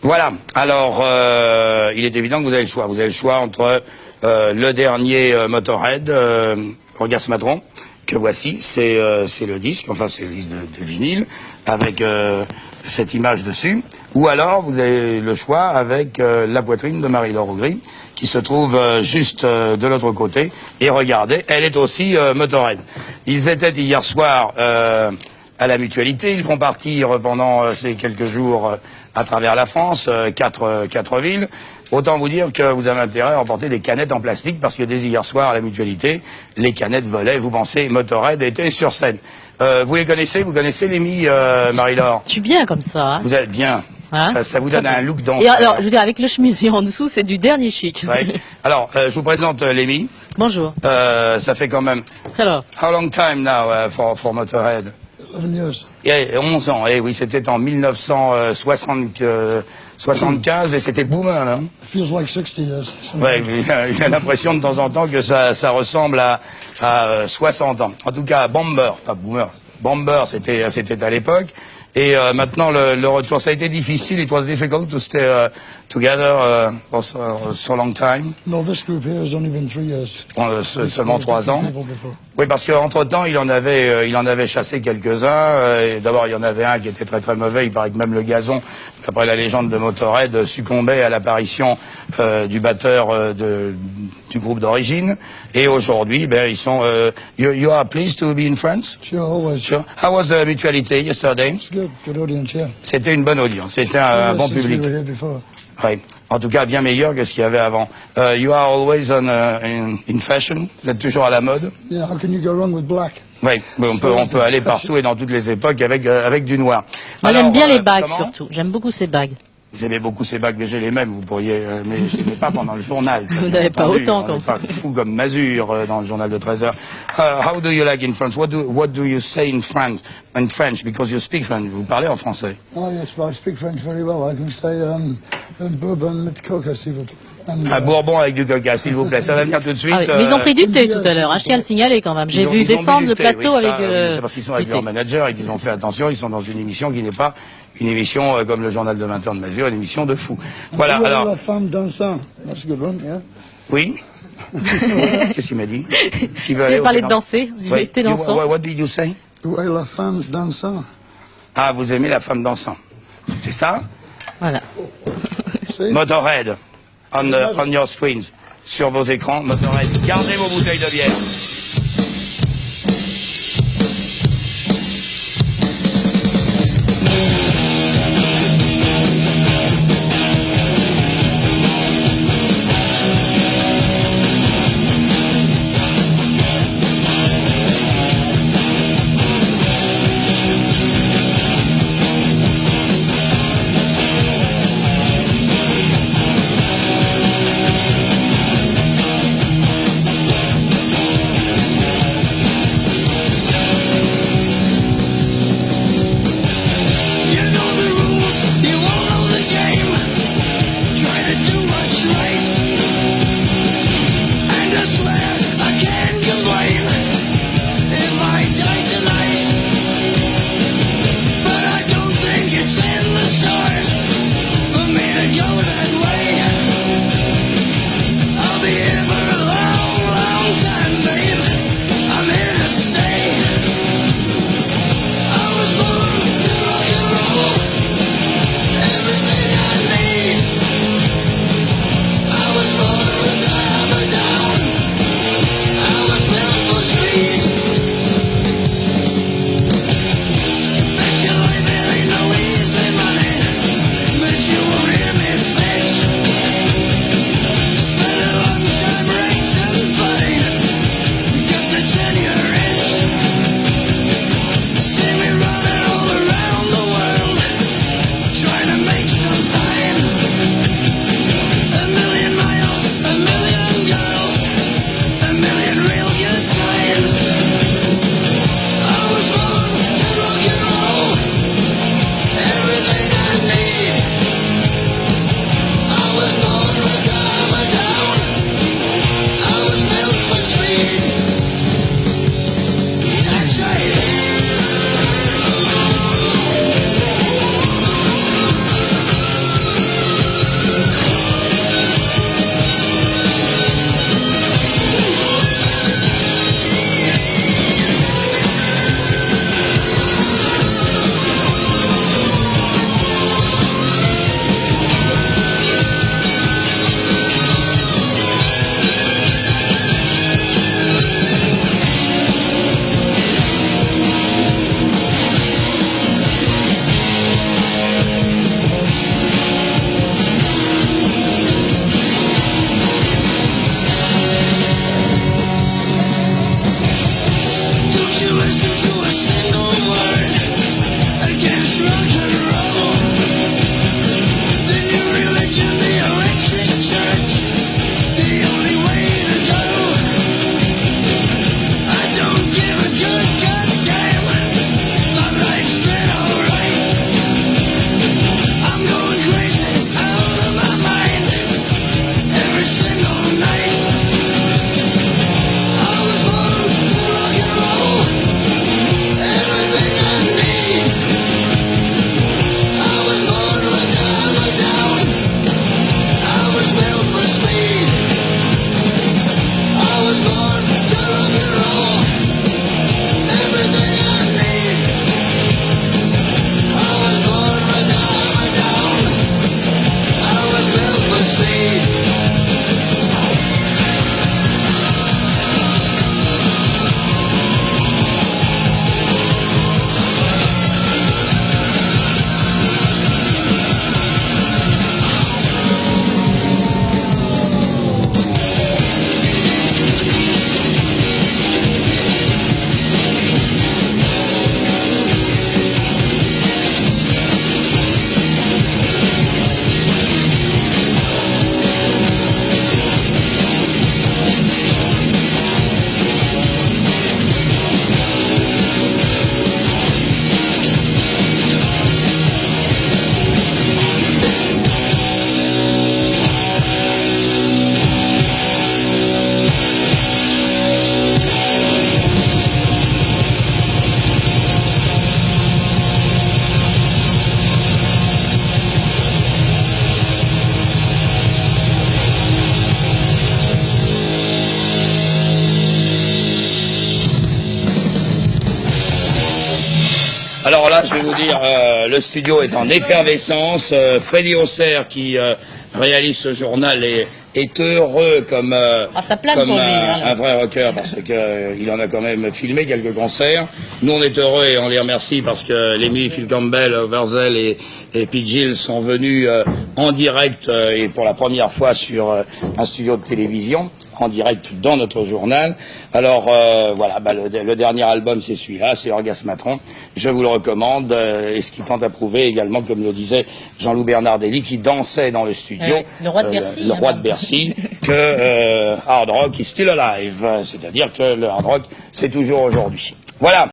Voilà. Alors, il est évident que vous avez le choix. Vous avez le choix entre le dernier Motorhead, Orgasmatron, que voici, c'est le disque, enfin c'est le disque de vinyle, avec cette image dessus, ou alors vous avez le choix avec la poitrine de Marie-Laure Augry, qui se trouve juste de l'autre côté, et regardez, elle est aussi Motorhead. Ils étaient hier soir à la Mutualité, ils vont partir pendant ces quelques jours à travers la France, quatre villes. Autant vous dire que vous avez intérêt à emporter des canettes en plastique, parce que dès hier soir à la Mutualité, les canettes volaient, vous pensez, Motorhead était sur scène. Vous les connaissez, vous connaissez Lémi, Marie-Laure? Je suis bien comme ça. Hein. Vous êtes bien. Hein, ça vous donne un look d'enfer. Et alors, je veux dire, avec le chemisier en dessous, c'est du dernier chic. Ouais. Alors, je vous présente Lémi. Bonjour. Ça fait quand même... Alors. How long time now for Motorhead? 11 years. 11 ans, oui, c'était en 1975 et c'était Boomer, hein. It feels like 60 years. Ouais, j'ai l'impression de temps en temps que ça ressemble à 60 ans. En tout cas, Bomber, pas Boomer. Bomber, c'était à l'époque. Et maintenant, le retour, ça a été difficile. It was difficult to stay together for so long time. No, this group here has only been 3 years. Seulement 3 ans. Oui, parce qu'entre-temps, il en avait chassé quelques-uns. D'abord, il y en avait un qui était très très mauvais. Il paraît que même le gazon, d'après la légende de Motorhead, succombait à l'apparition du batteur du groupe d'origine. Et aujourd'hui, ils sont... you are pleased to be in France? Sure, always. Sure. How was the Mutualité yesterday? It's good. Good audience, yeah. C'était une bonne audience. C'était un bon public. We were here before. Oui. En tout cas, bien meilleur que ce qu'il y avait avant. You are always in fashion. Vous êtes toujours à la mode. Yeah, how can you go wrong with black? Oui, on peut aller partout et dans toutes les époques avec du noir. Moi, j'aime bien les bagues comment? surtout. J'aime beaucoup ces bagues. Vous aimez beaucoup ces bagues, mais j'ai les mêmes, vous pourriez... mais je n'aimais pas pendant le journal. Vous n'avez pas autant quand même. Pas fou comme Mazur dans le journal de 13 heures. How do you like in France? What do you say in French? In French, because you speak French. Vous parlez en français. Oh yes, well, I speak French very well. I can say bourbon with coca, s'il vous plaît. Un bourbon avec du coca, s'il vous plaît. Ça va venir tout de suite. Ah oui, mais ils ont pris du thé tout à l'heure, je tiens à le signaler quand même. J'ai vu descendre le plateau oui, avec c'est parce qu'ils sont avec leur manager et qu'ils ont fait attention, ils sont dans une émission qui n'est pas une émission comme le journal de 20 heures de Mazur, une émission de fou. Voilà, alors... La femme dansant. That's a good one, yeah. Oui. Qu'est-ce qu'il m'a dit? Il veut parler de danser, j'étais dansant. What did you say? Ouais, la femme dansant. Ah, vous aimez la femme dansant. C'est ça? Voilà. Motorhead. On your screens, sur vos écrans, Motorhead. Gardez vos bouteilles de bière. dire, le studio est en effervescence. Freddy Hausser, qui réalise ce journal, est heureux comme, un vrai rocker, parce qu'il en a quand même filmé quelques concerts. Nous, on est heureux et on les remercie parce que Lemmy, Phil Campbell, Overzell et Pete Gill sont venus en direct et pour la première fois sur un studio de télévision, en direct dans notre journal. Alors voilà, le dernier album c'est celui-là, c'est Orgasmatron. Je vous le recommande, et ce qui tente à prouver également, comme le disait Jean-Loup Bernardelli, qui dansait dans le studio, le roi de Bercy, le roi de Bercy, que hard rock is still alive, c'est-à-dire que le hard rock c'est toujours aujourd'hui. Voilà.